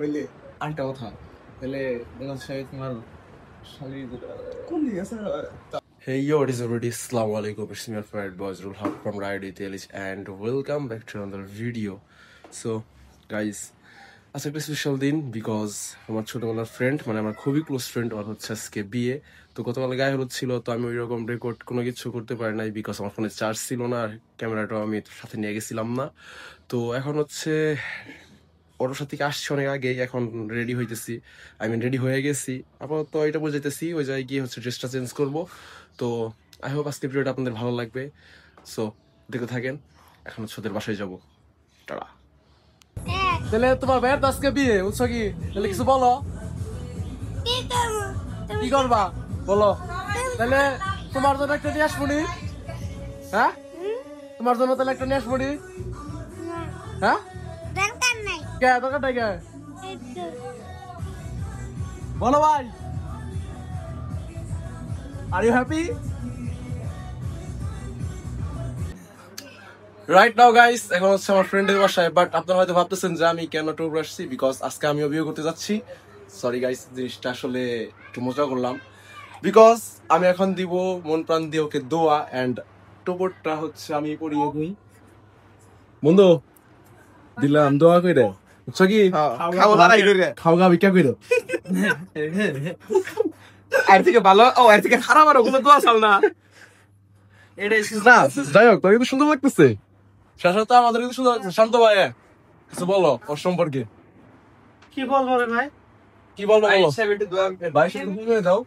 হইলে আরেকটা কথা তাহলে বেলাল সাহেব তোমার শালি কোন দিকে আছে? Hey yo, it is already Assalamu alaikum. It's me, your friend Bozrul Haq from Riot Details, and welcome back to another video. So, guys, আজকে একটা স্পেশাল দিন বিকজ আমার ছোটবেলার ফ্রেন্ড মানে আমার খুবই ক্লোজ ফ্রেন্ড ওর হচ্ছে আজকে বিয়ে। তো গতকাল গায়ে হলুদ ছিল, তো আমি ওই রকম রেকর্ড কোনো কিছু করতে পারি নাই বিকজ আমার ফোনে চার্জ ছিল না আর ক্যামেরাটাও আমি সাথে নিয়ে গেছিলাম না। তো এখন হচ্ছে ওর সাথে আসছি অনেক আগে, এখন রেডি হইতেছি, রেডি হয়ে গেছি। আপাতত এটা বুঝাইতেছি ওই জায়গায় গিয়ে হচ্ছে ড্রেসটা চেঞ্জ করবো। তো আই হোপ আজকে ভিডিওটা আপনাদের ভালো লাগবে। সো দেখতে থাকেন, এখন হচ্ছে ওদের বাসায় যাবো। টাটা। তাহলে তোমার ভাইয়ের তো আজকে বিয়ে, বুঝছো কি? তাহলে কিছু বলো, কি করবা বলো। তাহলে তোমার জন্য একটা নিয়ে আসবো নি? হ্যাঁ, তোমার জন্য তাহলে একটা নিয়ে আসবো নি? হ্যাঁ, কে দরকার নাই কে? বলো ভাই, are you happy? Right now guys, এখন হচ্ছে আমার ফ্রেন্ডের বাসায়। বাট আপনারা হয়তো ভাবতেছেন যে আমি কেন ট্যুর আসছি, বিকজ আজকে আমিও বিয়ে করতে যাচ্ছি। সরি গাইস, জিনিসটা আসলে একটু মজা করলাম বিকজ আমি এখন দিব মন প্রাণ দিয়ে ওকে দোয়া, অ্যান্ড টোপরটা হচ্ছে আমি পরিয়ে দিই। বন্ধু দিলাম দোয়া কইরে, বুঝছো কি? খাওয়া ভিক্ষা কইরো। আর থেকে ভালো ও আর থেকে খারাপ আর কোনো দোয়া চাল না। এটাই না, যাই হোক তোকে তো সুন্দর লাগতেছে। শাশাতা আমাদের কিন্তু সুন্দর লাগতেছে। শান্ত ভাই কিছু বলো ওর সম্পর্কে। কি বলবো রে ভাই? কি বলবো বলো ভাই, শুনে দাও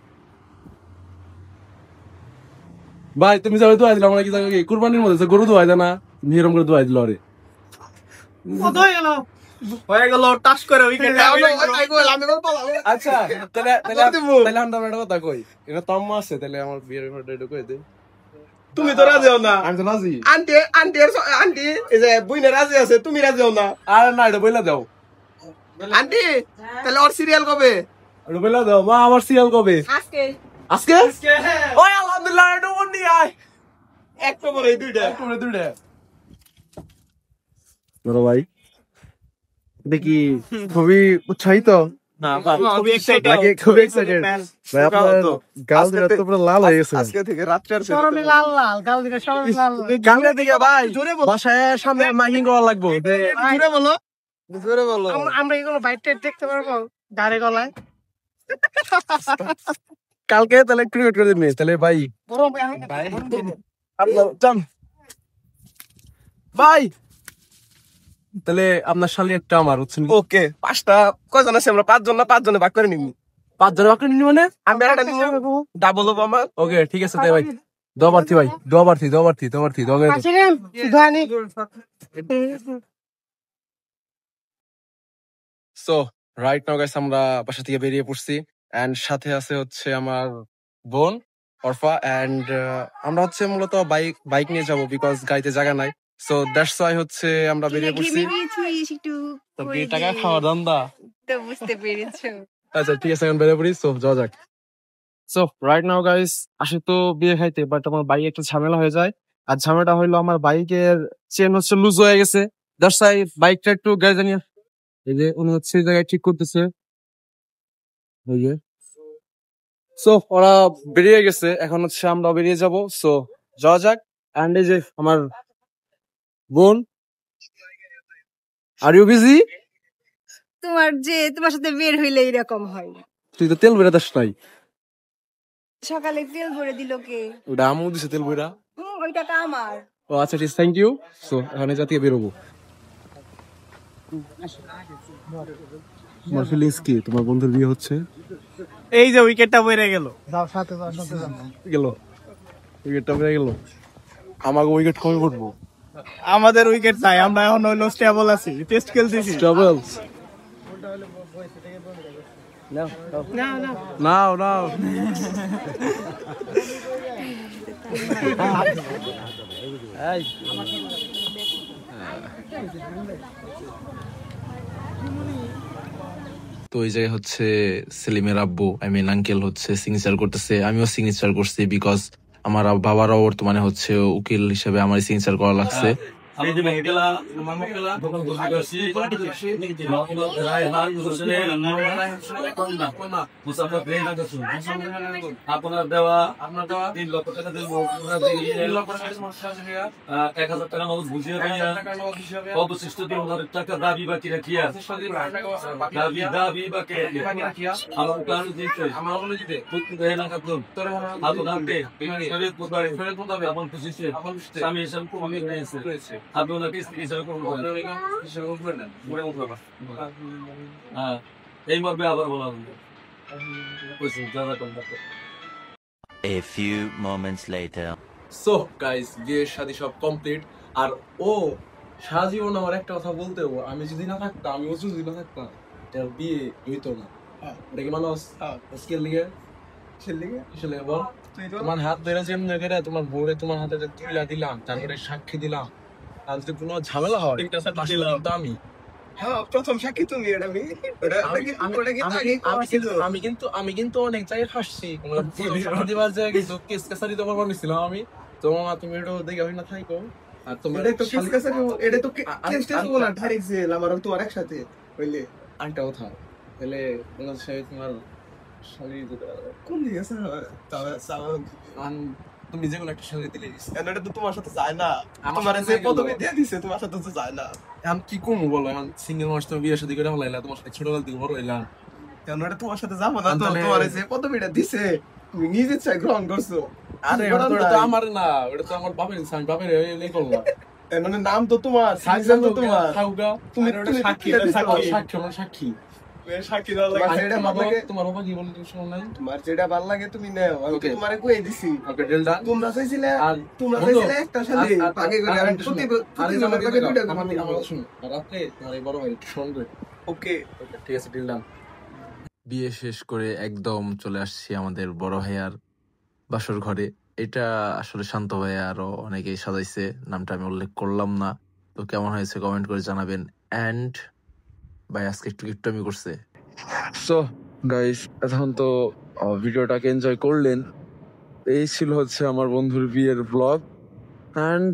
ভাই। তুমি যাবে দোয়া দিলাম, আমরা কি যাবে কুরবানির মধ্যে গরু দোয়া দেয় না, নিরম করে দোয়া দিল আরে। হয়ে গেল টাচ করে উইকেট। আচ্ছা তাহলে আমরা একটা কথা কই, এটা তো আম্মা আছে, তাহলে আমার বিয়ের ব্যাপারটা কই দে। তুমি তো রাজি হও না। আমি তো রাজি। আন্টি আন্টি আন্টি এই যে বুইনে রাজি আছে, তুমি রাজি হও না। আরে না, এটা বইলা দাও আন্টি। তাহলে ওর সিরিয়াল কবে? এটা বইলা দাও। মা আমার সিরিয়াল কবে? আজকে। আজকে? ওই আলহামদুলিল্লাহ, এটা বন্দি আয় একটা পরে এই দুইটা বড় ভাই দেখি খুবই উৎসাহিত। না খুবই এক্সাইটেড লাগে, খুবই এক্সাইটেড ভাই। আপনার গাল দুটো তো পুরো লাল হয়ে গেছে আজকে থেকে রাত্রে আর সরমে লাল লাল গাল দিকে সরমে লাল গালের দিকে ভাই বাসায় সামনে মাইকিং করা লাগবে। জোরে বলো, জোরে বলো। আমরা এগুলো বাইট দেখতে পারবো গাড়ি গলায়? কালকে তাহলে একটু রেকর্ড করে দিন তাহলে ভাই। ভাই আপনার চান ভাই, তাহলে আপনার শালি একটা আমার হচ্ছেন। ওকে, পাঁচটা কয়জন আছে? আমরা পাঁচজন না, পাঁচজনে ভাগ করে নিবি। 5 জন বাকি নিনি মানে আমি একটা নিবো, ডাবল হবো আমার। ওকে ঠিক আছে তাই ভাই। দোয়া প্রার্থী ভাই, দোয়া প্রার্থী দোয়া করে সো রাইট নাও গাইস, আমরা বাসা থেকে বেরিয়ে পড়ছি, এন্ড সাথে আছে হচ্ছে আমার বোন অরফা, এন্ড আমরা হচ্ছে মূলত বাইক নিয়ে যাব বিকজ গাড়িতে জায়গা নাই। সো দ্যাটস ওয়াই হচ্ছে আমরা বেরিয়ে পড়ছি। তো কি টাকা খাওয়া ধান্দা তো বুঝতে পেরেছো। আচ্ছা ঠিক আছে, এখন বেরিয়ে পড়ি। সো যাওয়া যাক। সো রাইট নাও গাইস, আসে তো বিয়ে খাইতে, বাট আমার বাইক একটা ঝামেলা হয়ে যায়। আর ঝামেলাটা হইলো আমার বাইকের চেন হচ্ছে লুজ হয়ে গেছে। দ্যাটস ওয়াই বাইকটা একটু গ্যারেজে নিয়ে, এই যে উনি হচ্ছে এই জায়গায় ঠিক করতেছে। এই যে সো ওরা বেরিয়ে গেছে, এখন হচ্ছে আমরা বেরিয়ে যাব। সো যাওয়া যাক। এন্ড এই যে আমার বোন, আর ইউ বিজি? তোমার সাথে বের হইলে এরকম হয়। তুই তো তেল বেড়ে দাস নাই। সকালে তেল ভরে দিল কে? ওটা আমু দিছে তেল বেড়া। ওই টাকা আমার। ও আচ্ছা ঠিক, থ্যাংক ইউ। সো এখন এই জাতীয় বেরোবো। তোমার ফিলিংস কি? তোমার বন্ধুর বিয়ে হচ্ছে, এই যে উইকেটটা বেড়ে গেল। গেল উইকেটটা বেড়ে গেল। আমাকে উইকেট কমে পড়বো। আমাদের উইকেট নাই, আমরা এখন হইলো স্টেবল আছি, টেস্ট খেলতেছি। ট্রাভেলস নাও নাও। তো এই জায়গায় হচ্ছে সেলিমের আব্বু আঙ্কেল হচ্ছে সিগনেচার করতেছে, আমিও সিগনেচার করছি বিকজ আমার বাবারাও বর্তমানে হচ্ছে উকিল হিসেবে আমার সিগনেচার করা লাগছে। আমি যে মেহেলা দোকান করছি রায়হান হোসেনের মুসাফা ব্রেন আপনার দেওয়া 3 লক্ষ টাকা দেবো 1,000 টাকা নগদ বুঝিয়ে অবশিষ্ট 3,000 টাকা দাবি বাকি রাখিয়া দাবি বাকি আমার প্ল্যান দিতে না কাটুন আপন খুশিতে আমি এসব কমে গেছে আপনি ওনাকে স্ত্রী হিসাবে হ্যাঁ এই মর্মে আবার বলা হলো A few moments later. So guys বিয়ে শাদী সব কমপ্লিট। আর ও সারাজীবন আমার একটা কথা বলতে, আমি যদি না থাকতাম, আমি ওষুধ যদি না থাকতাম এর বিয়ে হইতো না। এটা কি মানুষ স্কেল লিগে আসলে বল, তোমার হাত ধরে যেমনি করে তোমার বউরে তোমার হাতে তুলা দিলাম, তারপরে সাক্ষী দিলাম, আর যদি কোনো ঝামেলা হয় আমি প্রথম সাক্ষী তুমি। আমি কিন্তু অনেক জায়গায় হাসছি, দিবার জায়গায় কিছু কেস কাছারি তোমার বানিয়েছিলাম আমি। তোমার তুমি এটা দেখে হয় না থাইকো। আর তোমার তোমার একসাথে হইলে আরেকটা কথা, তাহলে তোমার শাড়ি কোন দিকে আছে? তুমি যে কোনো একটা শাড়ি দিলে এটা তো তোমার সাথে যায় না, তোমার যে পদবি দিয়ে দিছে তোমার সাথে তো যায় না। এখন কি করবো বলো, এখন সিঙ্গেল মানুষ তুমি বিয়ে শাদী করে হলাইলা, তোমার সাথে ছোটবেলা থেকে বড় হইলা, কেন এটা তোমার সাথে যাবো না? তো তোমার যে পদবিটা দিছে তুমি নিজে চাই গ্রহণ করছো। আরে ওটা তো আমার না, ওটা তো আমার বাপের, আমি বাপের এই করলাম। মানে নাম তো তোমার, সাইজেন তো তোমার, তুমি সাক্ষী সাক্ষী সাক্ষী দেওয়া লাগে। তোমার বাবা কি বলে তুমি শোনো নাই? তোমার যেটা ভালো লাগে তুমি নেও, আমি তো তোমারে কই দিছি। Okay deal done. তোমরা চাইছিলে একটা শালি আগে করে আর প্রতি লাগে দুইটা আমার শুনো, রাতে তোমার এই বড় ভাই শুনবে। ওকে ঠিক আছে, ডিল ডান। বিয়ে শেষ করে একদম চলে আসছি আমাদের বড় ভাইয়ার বাসর ঘরে। এটা আসলে শান্ত ভাইয়া আরো অনেকেই সাজাইছে, নামটা আমি উল্লেখ করলাম না। তো কেমন হয়েছে কমেন্ট করে জানাবেন। অ্যান্ড ভাই আজকে একটু কিপটামি করছে। সো গাইস, এখন তো ভিডিওটাকে এনজয় করলেন। এই ছিল হচ্ছে আমার বন্ধুর বিয়ের ব্লগ। অ্যান্ড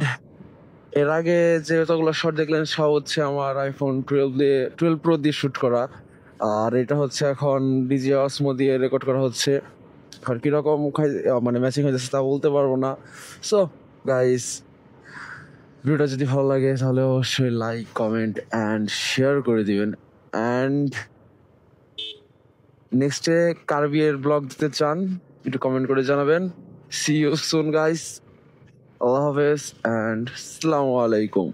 এর আগে যে যতগুলো শট দেখলেন সব হচ্ছে আমার আইফোন 12 প্রো দিয়ে শুট করা। আর এটা হচ্ছে এখন ডিজে অসমো দিয়ে রেকর্ড করা হচ্ছে। আর কিরকম মানে ম্যাচিং হয়েছে তা বলতে পারবো না। সো গাইস, ভিডিওটা যদি ভালো লাগে তাহলে অবশ্যই লাইক, কমেন্ট অ্যান্ড শেয়ার করে দিবেন। অ্যান্ড নেক্সটে কার বিয়ের ব্লগ দিতে চান একটু কমেন্ট করে জানাবেন। সি ইউ সুন গাইস, আল্লাহ হাফেজ অ্যান্ড আসসালামু আলাইকুম।